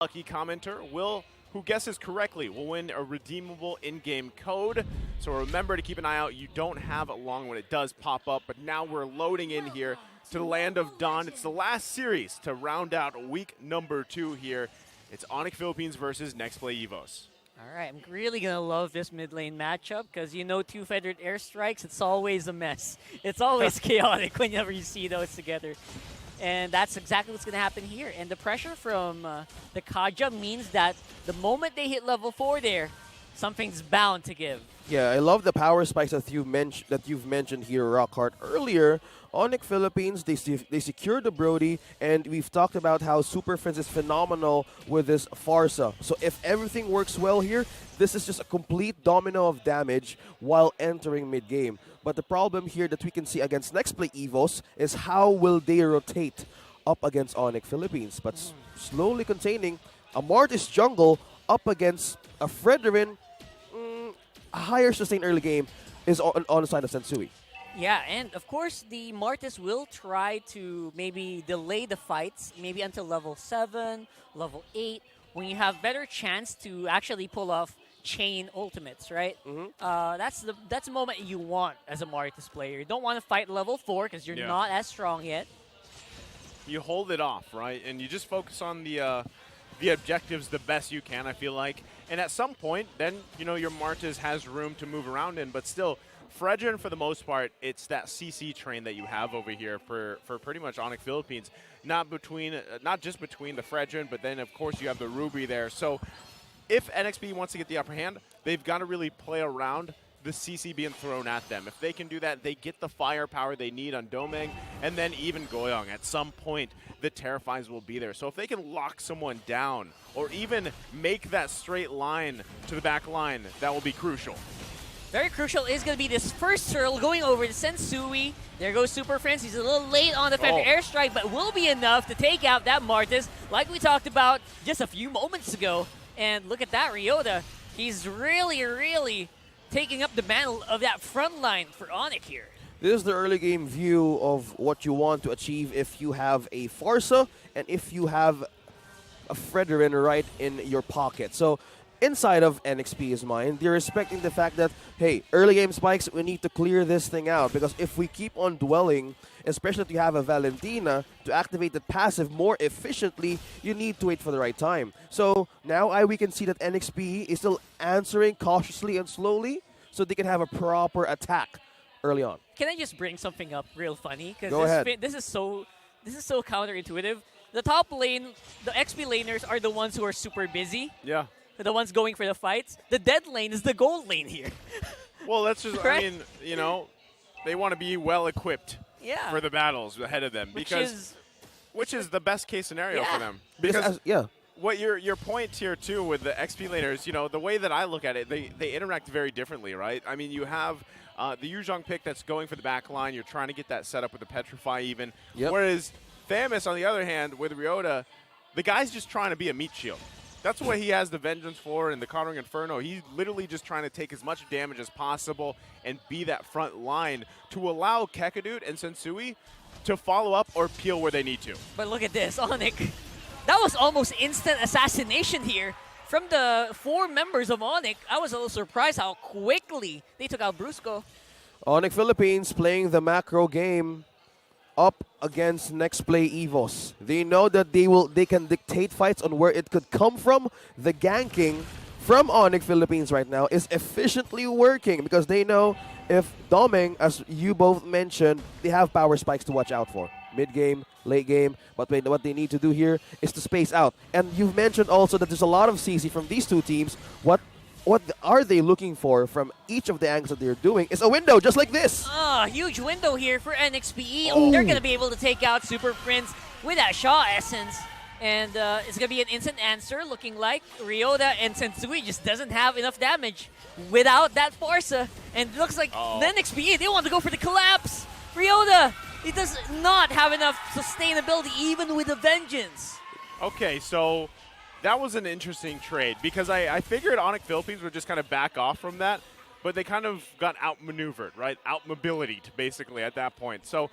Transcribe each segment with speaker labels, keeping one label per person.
Speaker 1: Lucky commenter who guesses correctly will win a redeemable in-game code. So remember to keep an eye out. You don't have it long when it does pop up, but now we're loading in here to the Land of Dawn. It's the last series to round out week number 2 here. It's ONIC Philippines versus NXPE EVOS.
Speaker 2: All right, I'm really going to love this mid lane matchup because you know two feathered airstrikes, it's always a mess. It's always chaotic whenever you see those together. And that's exactly what's going to happen here. And the pressure from the Kaja means that the moment they hit level 4 there, something's bound to give.
Speaker 3: Yeah, I love the power spikes that you've mentioned here, Rockhart. Earlier, ONIC Philippines, they secured the Brody, and we've talked about how Super Friends is phenomenal with this Farsa. So if everything works well here, this is just a complete domino of damage while entering mid-game. But the problem here that we can see against NXPE EVOS is how will they rotate up against ONIC Philippines. But slowly containing a Martis jungle up against a Fredrin, a higher sustained early game is on the side of Sensui.
Speaker 2: Yeah, and of course, the Martis will try to maybe delay the fights, maybe until level 7, level 8, when you have better chance to actually pull off chain ultimates, right? That's the moment you want as a Martis player. You don't want to fight level 4 because you're not as strong yet.
Speaker 1: You hold it off, right? And you just focus on the objectives the best you can, I feel like. And at some point, then, you know, your Martis has room to move around in, but still, Fredrin, for the most part, it's that CC train that you have over here for pretty much ONIC Philippines. Not just between the Fredrin, but then, of course, you have the Ruby there. So if NXP wants to get the upper hand, they've got to really play around the CC being thrown at them. If they can do that, they get the firepower they need on Domeng, and then even Goyong. At some point, the Terrifies will be there. So if they can lock someone down, or even make that straight line to the back line, that will be crucial.
Speaker 2: Very crucial is going to be this first turtle going over to Sensui. There goes Super Friends. He's a little late on the feather airstrike, but will be enough to take out that Martis, like we talked about just a few moments ago. And look at that, Ryota. He's really, really taking up the mantle of that front line for ONIC here.
Speaker 3: This is the early game view of what you want to achieve if you have a Farsa and if you have a Fredrin right in your pocket. So inside of NXP's mind, they're respecting the fact that, hey, early game spikes, we need to clear this thing out. Because if we keep on dwelling, especially if you have a Valentina, to activate the passive more efficiently, you need to wait for the right time. So now we can see that NXP is still answering cautiously and slowly so they can have a proper attack early on.
Speaker 2: Can I just bring something up real funny?
Speaker 3: Go ahead.
Speaker 2: This is so counterintuitive. The top lane, the XP laners are the ones who are super busy.
Speaker 1: Yeah.
Speaker 2: The ones going for the fights. The dead lane is the gold lane here.
Speaker 1: Well, that's just,
Speaker 2: right?
Speaker 1: I mean, you know, they want to be well equipped for the battles ahead of them. Which is the best case scenario for them. Because what your point here, too, with the XP laners, you know, the way that I look at it, they interact very differently, right? I mean, you have the Yuzhong pick that's going for the back line. You're trying to get that set up with the Petrify even. Whereas Thamus, on the other hand, with Ryota, the guy's just trying to be a meat shield. That's what he has the Vengeance for and the Conquering Inferno. He's literally just trying to take as much damage as possible and be that front line to allow Kekadut and Sensui to follow up or peel where they need to.
Speaker 2: But look at this, ONIC. That was almost instant assassination here from the 4 members of ONIC. I was a little surprised how quickly they took out Brusco.
Speaker 3: ONIC Philippines playing the macro game up against NXPE EVOS. They know that they can dictate fights on where it could come from. The ganking from ONIC Philippines right now is efficiently working because they know if Domeng, as you both mentioned, they have power spikes to watch out for. Mid-game, late game, but what they need to do here is to space out. And you've mentioned also that there's a lot of CC from these two teams. What are they looking for from each of the angles that they're doing? It's a window just like this.
Speaker 2: Huge window here for NXPE. They're going to be able to take out Super Prince with that Shaw Essence. And it's going to be an instant answer, looking like Ryota and Sensui just doesn't have enough damage without that Farsa. And it looks like NXPE, they want to go for the collapse. Ryota, he does not have enough sustainability even with the Vengeance.
Speaker 1: Okay, so that was an interesting trade because I figured ONIC Philippines would just kind of back off from that, but they kind of got outmaneuvered, right? Outmobility basically at that point. So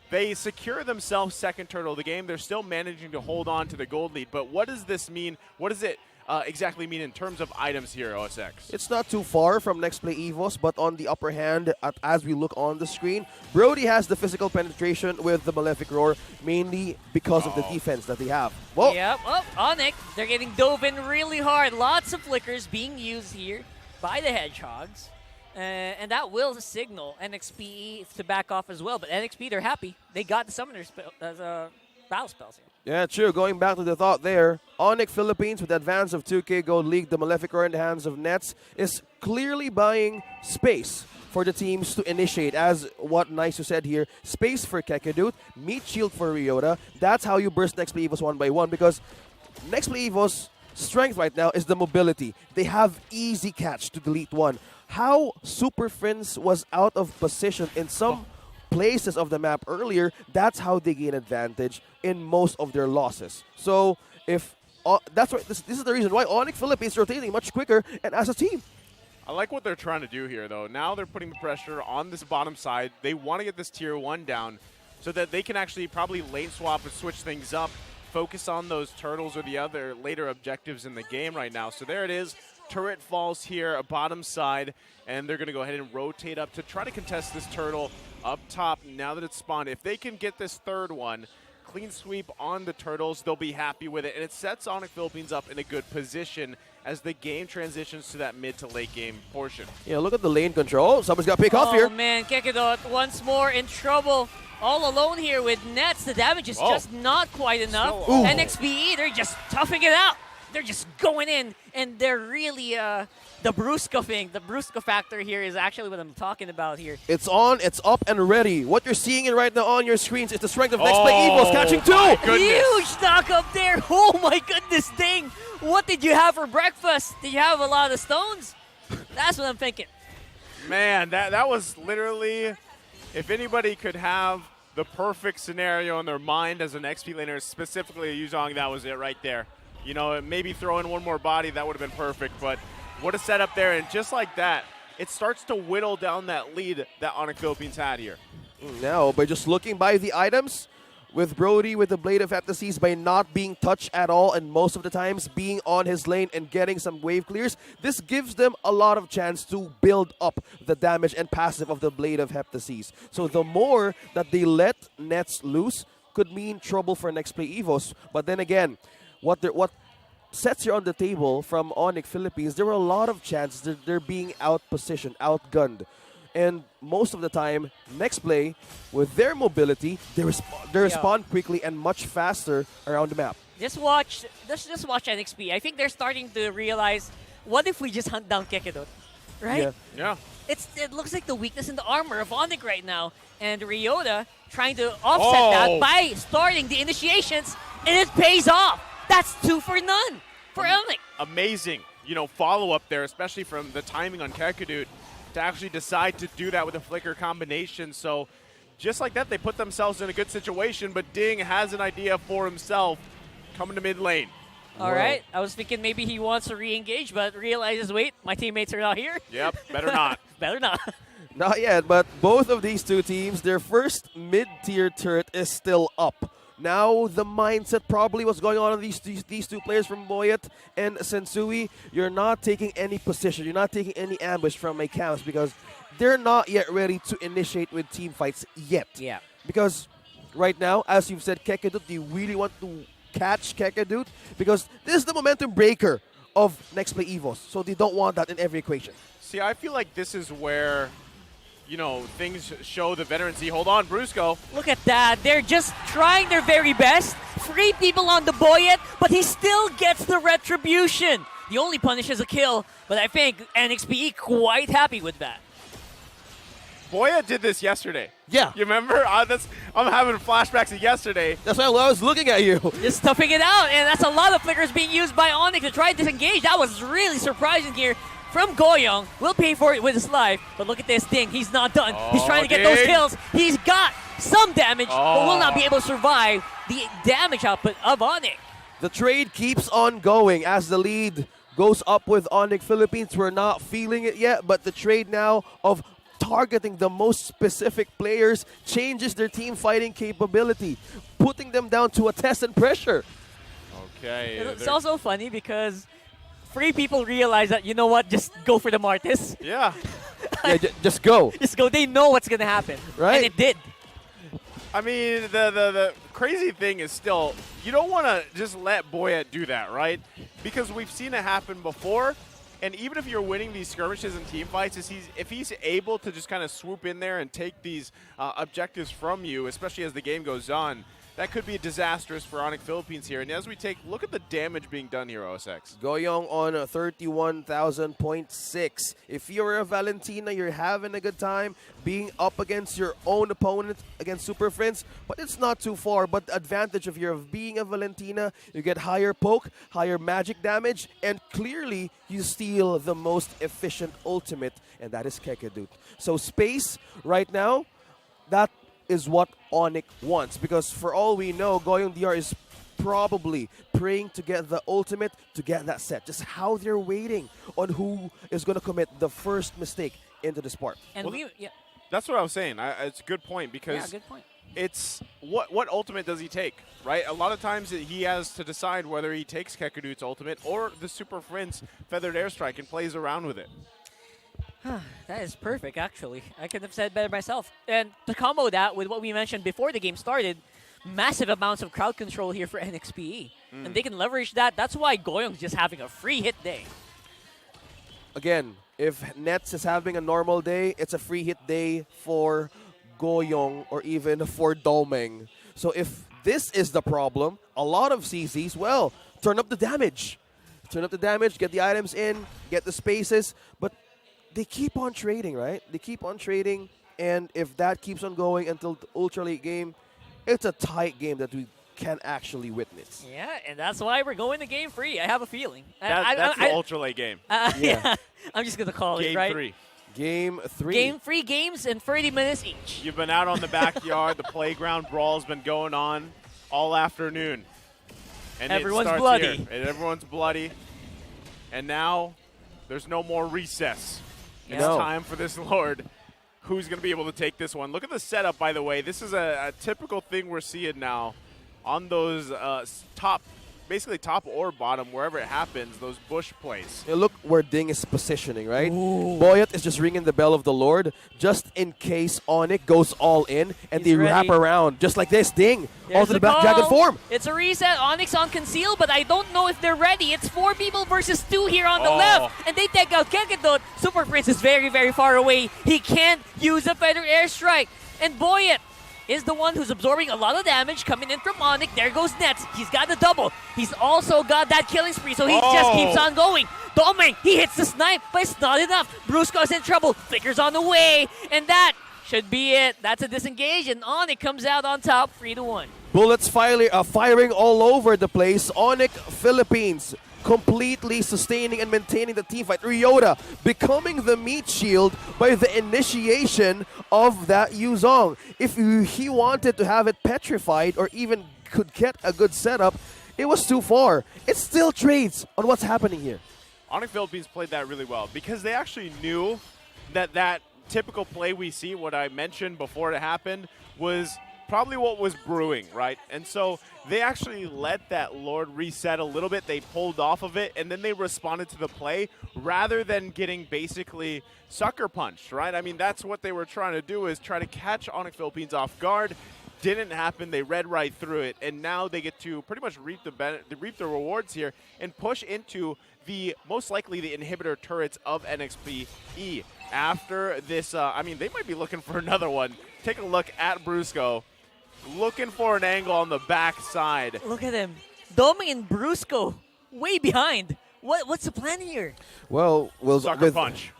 Speaker 1: they secure themselves second turtle of the game. They're still managing to hold on to the gold lead. But what does this mean? What does it exactly mean in terms of items here, OSX?
Speaker 3: It's not too far from NXPE EVOS, but on the upper hand, as we look on the screen, Brody has the physical penetration with the Malefic Roar, mainly because of the defense that they have. Whoa.
Speaker 2: Yep. Oh, ONIC, they're getting dove in really hard. Lots of flickers being used here by the Hedgehogs. And that will signal NXPE to back off as well. But NXPE, they're happy. They got the summoner battle spells here.
Speaker 3: Yeah, true. Going back to the thought there, ONIC Philippines with advance of 2K Gold League, the Malefic Roar in the hands of Nets, is clearly buying space for the teams to initiate. As what Nice said here, space for Kekadut, meat shield for Ryota. That's how you burst NXPE EVOS one by one, because NXPE EVOS strength right now is the mobility. They have easy catch to delete one. How Super Friends was out of position in some places of the map earlier, that's how they gain advantage in most of their losses. So if that's why this is the reason why ONIC Philippines is rotating much quicker and as a team.
Speaker 1: I like what they're trying to do here, though. Now they're putting the pressure on this bottom side. They want to get this tier 1 down so that they can actually probably lane swap and switch things up, focus on those turtles or the other later objectives in the game right now. So there it is. Turret falls here, bottom side, and they're going to go ahead and rotate up to try to contest this turtle up top now that it's spawned. If they can get this third one, clean sweep on the turtles, they'll be happy with it. And it sets ONIC Philippines up in a good position as the game transitions to that mid to late game portion.
Speaker 3: Yeah, look at the lane control. Someone's got to pick off here.
Speaker 2: Oh, man, Kekadot once more in trouble. All alone here with Nets. The damage is just not quite enough. NXPE, they're just toughing it out. They're just going in, and they're really the Brusco thing. The Brusco factor here is actually what I'm talking about here.
Speaker 3: It's on, it's up and ready. What you're seeing right now on your screens is the strength of NXPE EVOS catching two.
Speaker 2: Huge knock up there. Oh my goodness dang. What did you have for breakfast? Did you have a lot of stones? That's what I'm thinking.
Speaker 1: Man, that was literally, if anybody could have the perfect scenario in their mind as an XP laner, specifically Yuzong, that was it right there. You know, maybe throw in one more body, that would have been perfect, but what a setup there. And just like that, it starts to whittle down that lead that ONIC Philippines had here.
Speaker 3: Now, by just looking by the items, with Brody with the Blade of Heptases, by not being touched at all and most of the times being on his lane and getting some wave clears, this gives them a lot of chance to build up the damage and passive of the Blade of Heptases. So the more that they let Nets loose could mean trouble for NXPE EVOS. But then again, what sets you on the table from ONIC Philippines, there were a lot of chances that they're being out-positioned, outgunned. And most of the time, next play, with their mobility, they respond quickly and much faster around the map.
Speaker 2: Just watch NXP. I think they're starting to realize, what if we just hunt down Kekadot? Right?
Speaker 1: Yeah.
Speaker 2: It looks like the weakness in the armor of ONIC right now. And Ryota trying to offset that by starting the initiations, and it pays off. That's 2 for none for ONIC.
Speaker 1: Amazing, follow-up there, especially from the timing on Kekadut to actually decide to do that with a flicker combination. So just like that, they put themselves in a good situation, but Ding has an idea for himself coming to mid lane.
Speaker 2: All right. I was thinking maybe he wants to re-engage, but realizes, wait, my teammates are not here.
Speaker 1: Yep, better not.
Speaker 2: Better not.
Speaker 3: Not yet, but both of these two teams, their first mid-tier turret is still up. Now, the mindset probably what's going on with these two players from Boyet and Sensui, you're not taking any position. You're not taking any ambush from my camps because they're not yet ready to initiate with team fights yet.
Speaker 2: Yeah.
Speaker 3: Because right now, as you've said, Kekadut, they really want to catch Kekadut because this is the momentum breaker of NXPE EVOS. So they don't want that in every equation.
Speaker 1: See, I feel like this is where things show the veterancy. Hold on, Brusco.
Speaker 2: Look at that. They're just trying their very best. 3 people on the Boyet, but he still gets the retribution. The only punish is a kill, but I think NXPE quite happy with that.
Speaker 1: Boya did this yesterday.
Speaker 3: Yeah.
Speaker 1: You remember? I'm having flashbacks of yesterday.
Speaker 3: That's why I was looking at you.
Speaker 2: Just toughing it out, and that's a lot of flickers being used by ONIC to try to disengage. That was really surprising here. From Goyoung, will pay for it with his life, but look at this thing. He's not done. He's trying to get those kills. He's got some damage, but will not be able to survive the damage output of ONIC.
Speaker 3: The trade keeps on going as the lead goes up with ONIC Philippines. We're not feeling it yet, but the trade now of targeting the most specific players changes their team fighting capability, putting them down to a test and pressure.
Speaker 1: Okay.
Speaker 2: It's also funny because Free people realize that, you know what, just go for the Martis.
Speaker 1: Yeah.
Speaker 3: Yeah, just go.
Speaker 2: Just go. They know what's going to happen.
Speaker 3: Right.
Speaker 2: And it did.
Speaker 1: I mean, the crazy thing is still, you don't want to just let Boyet do that, right? Because we've seen it happen before, and even if you're winning these skirmishes and team fights, if he's able to just kind of swoop in there and take these objectives from you, especially as the game goes on, that could be disastrous for ONIC Philippines here. And as we look at the damage being done here, OSX.
Speaker 3: Goyong on 31,000.6. If you're a Valentina, you're having a good time being up against your own opponent against Super Friends, but it's not too far. But the advantage of being a Valentina, you get higher poke, higher magic damage, and clearly you steal the most efficient ultimate, and that is Kekadut. So space right now, that is what ONIC wants, because for all we know, Goyong DR is probably praying to get the ultimate to get that set. Just how they're waiting on who is going to commit the first mistake into the spark.
Speaker 2: And
Speaker 1: That's what I was saying. It's a good point because
Speaker 2: good point.
Speaker 1: It's what ultimate does he take, right? A lot of times he has to decide whether he takes Kekadut's ultimate or the Super Friends Feathered Airstrike and plays around with it.
Speaker 2: That is perfect, actually. I could have said better myself. And to combo that with what we mentioned before the game started, massive amounts of crowd control here for NXPE. And they can leverage that. That's why Goyong's just having a free hit day.
Speaker 3: Again, if Nets is having a normal day, it's a free hit day for Goyong or even for Domeng. So if this is the problem, a lot of CZs, well, turn up the damage. Turn up the damage, get the items in, get the spaces, but they keep on trading, right? They keep on trading, and if that keeps on going until the ultra late game, it's a tight game that we can actually witness.
Speaker 2: Yeah, and that's why we're going to game free. I have a feeling.
Speaker 1: That's the ultra late game.
Speaker 2: Yeah. I'm just going to call
Speaker 1: Game
Speaker 2: it, right?
Speaker 1: 3.
Speaker 3: Game 3.
Speaker 2: Game 3 games in 30 minutes each.
Speaker 1: You've been out on the backyard. The playground brawl's been going on all afternoon. And
Speaker 2: Everyone's
Speaker 1: it starts
Speaker 2: bloody.
Speaker 1: Here, and everyone's bloody. And now there's no more recess. It's
Speaker 3: No.
Speaker 1: time for this Lord. Who's going to be able to take this one? Look at the setup, by the way. This is a typical thing we're seeing now on those basically top or bottom, wherever it happens, those bush plays.
Speaker 3: Yeah, look where Ding is positioning, right? Boyet is just ringing the bell of the Lord just in case ONIC goes all in and
Speaker 2: He's
Speaker 3: they wrap
Speaker 2: ready.
Speaker 3: around just like this. Ding,
Speaker 2: There's
Speaker 3: onto the
Speaker 2: the
Speaker 3: back dragon
Speaker 2: call.
Speaker 3: form.
Speaker 2: It's a reset. Onyx on conceal, but I don't know if they're ready. It's 4 people versus 2 here on the
Speaker 1: Oh.
Speaker 2: left, and they take out Kekadut. Super Prince is very, very far away. He can't use a Feather Airstrike. And Boyet is the one who's absorbing a lot of damage coming in from ONIC. There goes Nets. He's got the double. He's also got that killing spree, so he just keeps on going. Domeng, he hits the snipe, but it's not enough. Brusco's in trouble. Flicker's on the way, and that should be it. That's a disengage, and ONIC comes out on top, 3-1.
Speaker 3: Bullets firing all over the place. ONIC Philippines completely sustaining and maintaining the team fight. Ryota becoming the meat shield by the initiation of that Yuzong. If he wanted to have it petrified or even could get a good setup, it was too far. It still trades on what's happening here.
Speaker 1: ONIC Philippines played that really well because they actually knew that typical play we see, what I mentioned before it happened, was probably what was brewing, right? And so they actually let that Lord reset a little bit. They pulled off of it, and then they responded to the play rather than getting basically sucker punched, right? I mean, that's what they were trying to do, is try to catch ONIC Philippines off guard. Didn't happen. They read right through it, and now they get to pretty much reap the rewards here and push into the most likely the inhibitor turrets of NXPE. After this, I mean, they might be looking for another one. Take a look at Brusco. Looking for an angle on the back side.
Speaker 2: Look at him. Domeng and Brusco way behind. What's the plan here?
Speaker 3: Well,
Speaker 1: Sucker punch.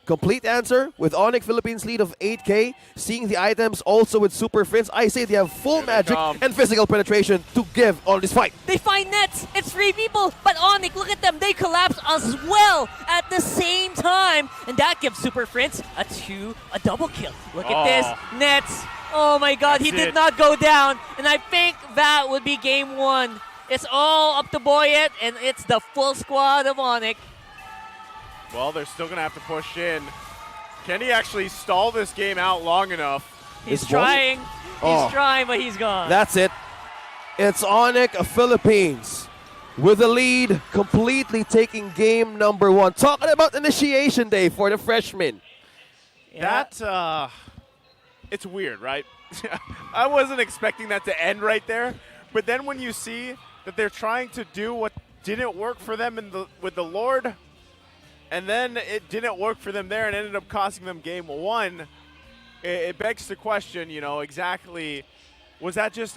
Speaker 3: Complete answer with ONIC Philippines lead of 8K. Seeing the items also with Super Friends, I say they have full magic and physical penetration to give on this fight.
Speaker 2: They find Nets. It's 3 people, but ONIC, look at them. They collapse as well at the same time, and that gives Super Friends a double kill. Look at this. Nets. Oh my God, he did not go down, and I think that would be game 1. It's all up to Boyet, and it's the full squad of ONIC.
Speaker 1: Well, they're still going to have to push in. Can he actually stall this game out long enough?
Speaker 2: He's
Speaker 3: It's
Speaker 2: trying.
Speaker 3: Oh.
Speaker 2: He's trying, but he's gone.
Speaker 3: That's it. It's ONIC Philippines with the lead, completely taking game number 1. Talking about initiation day for the freshmen.
Speaker 2: Yeah.
Speaker 1: That, it's weird, right? I wasn't expecting that to end right there. But then when you see that they're trying to do what didn't work for them with the Lord, and then it didn't work for them there and ended up costing them game 1, it begs the question, exactly, was that just